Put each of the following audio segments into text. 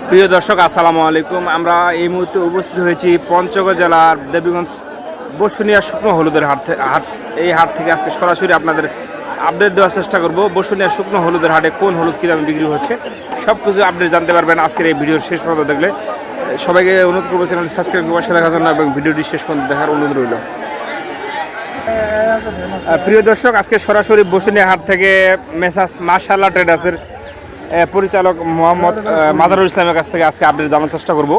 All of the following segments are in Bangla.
প্রিয় দর্শক, আসসালামু আলাইকুম। আমরা এই মুহূর্তে উপস্থিত হয়েছি পঞ্চগড় জেলার দেবীগঞ্জ বসুনিয়া শুকনো হলুদের হাট। এই হাট থেকে আজকে সরাসরি আপনাদের আপডেট দেওয়ার চেষ্টা করব। বসুনিয়া শুকনো হলুদের হাটে কোন হলুদ কী দামে বিক্রি হচ্ছে সব কিছু আপডেট জানতে পারবেন আজকের এই ভিডিওর শেষ পর্যন্ত দেখলে। সবাইকে অনুরোধ করবো চ্যানেলটি সাবস্ক্রাইব করে পাশে দেখার জন্য এবং ভিডিওটি শেষ পর্যন্ত দেখার অনুরোধ রইল। প্রিয় দর্শক, আজকে সরাসরি বসুনিয়া হাট থেকে মেসার্স মাশাআল্লাহ ট্রেডার্সের পরিচালক মোহাম্মদ মাদারুল ইসলামের কাছ থেকে আজকে আপডেট জানার চেষ্টা করব।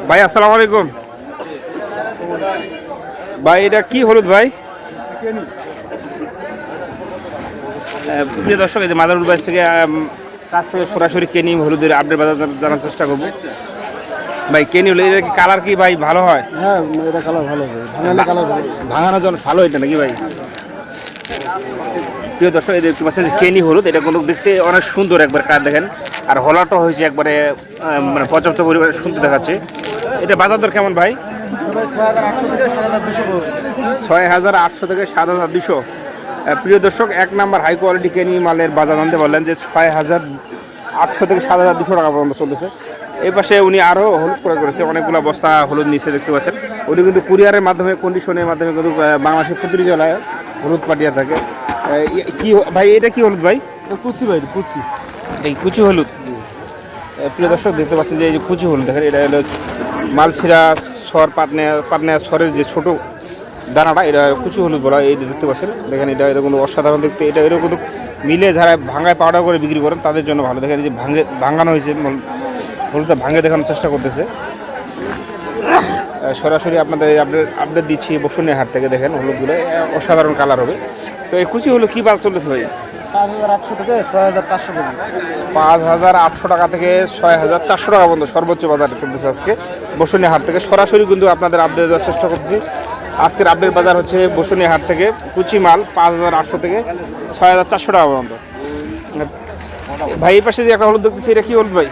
ভাই আসসালামু আলাইকুম। ভাই এটা কি হলুদ ভাই? প্রিয় দর্শক, এই যে মাদারুল ভাই থেকে কাছ থেকে সরাসরি কেনি হলুদের আপডেট বাজার জানার চেষ্টা করব। ভাই কেনি হলুদ এটা কি কালার কি ভাই ভালো হয়? হ্যাঁ, এটা কালার ভালো হয়, ভাঙানোর জন্য ভালো এটা নাকি ভাই? প্রিয় দর্শক, এই দেখতে পাচ্ছেন যে কেনি হলুদ, এটা কিন্তু দেখতে অনেক সুন্দর একবার কাজ দেখেন, আর হলাটা হয়েছে একবারে মানে পর্যাপ্ত পরিমাণে সুন্দর দেখাচ্ছে। এটা বাজার দর কেমন ভাই? 6,800 থেকে 7,200। প্রিয় দর্শক, এক নাম্বার হাই কোয়ালিটি কেনি মালের বাজার জানতে বললেন যে 6,800 থেকে 7,200 টাকা পর্যন্ত চলতেছে। এই পাশে উনি আরও হলুদ ক্রয় করেছে, অনেকগুলো বস্তা হলুদ নিচে দেখতে পাচ্ছেন। উনি কিন্তু কুরিয়ারের মাধ্যমে, কন্ডিশনের মাধ্যমে কিন্তু বাংলাদেশের প্রতিটি জেলায় হলুদ পাঠিয়ে থাকে। কি ভাই এটা কি হলুদ ভাই? কুচি ভাই, কুচি, এই কুচি হলুদ। প্রিয় দর্শক, দেখতে পাচ্ছেন যে এই যে কুচি হলুদ দেখেন, এটা হলো মালছিরা সর পাটনা সরের যে ছোট দানাটা, এটা কুচি হলুদ বলা। এই দেখতে পাচ্ছেন দেখেন, এটা কোনো অসাধারণ দেখতে। এটা এরকম কিন্তু মিলে যারা ভাঙায় পাউডার করে বিক্রি করেন তাদের জন্য ভালো। দেখেন যে ভাঙানো হয়েছে, হলুদটা ভাঙে দেখানোর চেষ্টা করতেছে। সরাসরি আপনাদের আপডেট দিচ্ছি বসুনিয়া হাট থেকে। দেখেন হলুদগুলো অসাধারণ কালার হবে। তো এই কুচি হলুদ কী বাজার চলতেছে ভাই? 5,800 থেকে 6,400 টাকা। 5,800 টাকা থেকে 6,400 টাকা পর্যন্ত সর্বোচ্চ বাজার চলতেছে আজকে বসুনিয়া হাট থেকে। সরাসরি কিন্তু আপনাদের আপডেট দেওয়ার চেষ্টা করছি। আজকের আপডেট বাজার হচ্ছে বসুনিয়া হাট থেকে কুচি মাল 5,800 থেকে 6,400 টাকা পর্যন্ত। ভাই এই পাশে যে একটা হলুদ দেখতেছি, এটা কি হলুদ ভাই?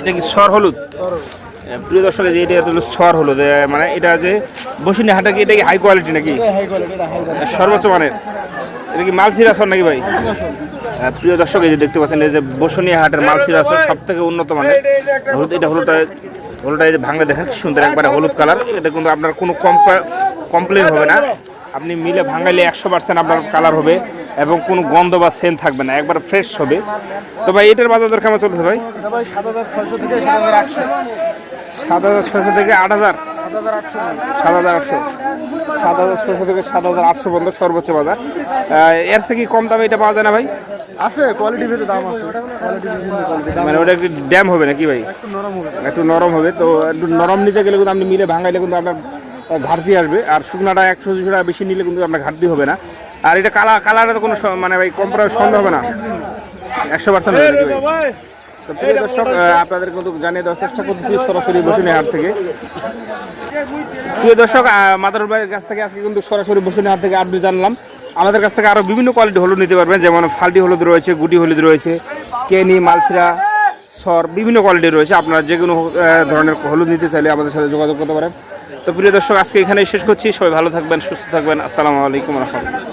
এটা কি সর হলুদ? প্রিয় দর্শক, যে এটা হলো সর হলুদ, মানে এটা যে বসুনিয়া হাটে কি এটা কি হাই কোয়ালিটি নাকি সর্বোচ্চ মানের? এটা কি মালছিরা সর নাকি ভাই? প্রিয় দর্শক, এই যে দেখতে পাচ্ছেন এই যে বসুনিয়া হাটের মালছিরা সর সব থেকে উন্নত মানের হলুদ। এটা হলুদটা এই যে ভাঙলে দেখেন কি সুন্দর একবারে হলুদ কালার। এটা কিন্তু আপনার কোনো কমপ্লেন হবে না। আপনি মিলে ভাঙাইলে 100% আপনার কালার হবে এবং কোনো গন্ধ বা সেন্ট থাকবে না, একবার ফ্রেশ হবে। তো ভাই এটার বাজার দর কেমন চলতেছে ভাই? 7,600 থেকে 7,800। 7,600 থেকে 8,000, 7,800, 7,600 থেকে 7,800 পর্যন্ত সর্বোচ্চ বাজার। এর থেকে কম দামে এটা পাওয়া যায় না ভাই? আছে, কোয়ালিটি ভেদে দাম আছে। মানে ওটা একটু ড্যাম হবে নাকি ভাই? একটু নরম হবে। তো একটু নরম নিতে গেলে কিন্তু আপনি মিলে ভাঙাইলে কিন্তু আপনার ঘাটতি আসবে, আর শুকনাটা 100-200 টাকা বেশি নিলে কিন্তু আপনার ঘাটতি হবে না। আর এটা কালারের কোনো মানে ভাই কম্প্রোমাইজ সন্দেহ হবে না, 100% হবে নাকি ভাই? তো প্রিয় দর্শক, আপনাদের কিন্তু জানিয়ে দেওয়ার চেষ্টা করতেছি সরাসরি বসুনিয়া হাট থেকে। প্রিয় দর্শক, মাদারুল ভাইয়ের কাছ থেকে আজকে কিন্তু সরাসরি বসুনিয়া হাট থেকে আপডেট জানলাম। আমাদের কাছ থেকে আরও বিভিন্ন কোয়ালিটি হলুদ নিতে পারবেন, যেমন ফাল্টি হলুদ রয়েছে, গুটি হলুদ রয়েছে, কেনি, মালছিরা, সর, বিভিন্ন কোয়ালিটি রয়েছে। আপনারা যে কোনো ধরনের হলুদ নিতে চাইলে আমাদের সাথে যোগাযোগ করতে পারেন। তো প্রিয় দর্শক, আজকে এখানেই শেষ করছি। সবাই ভালো থাকবেন, সুস্থ থাকবেন। আসসালামু আলাইকুম ওয়া রাহমাতুল্লাহ।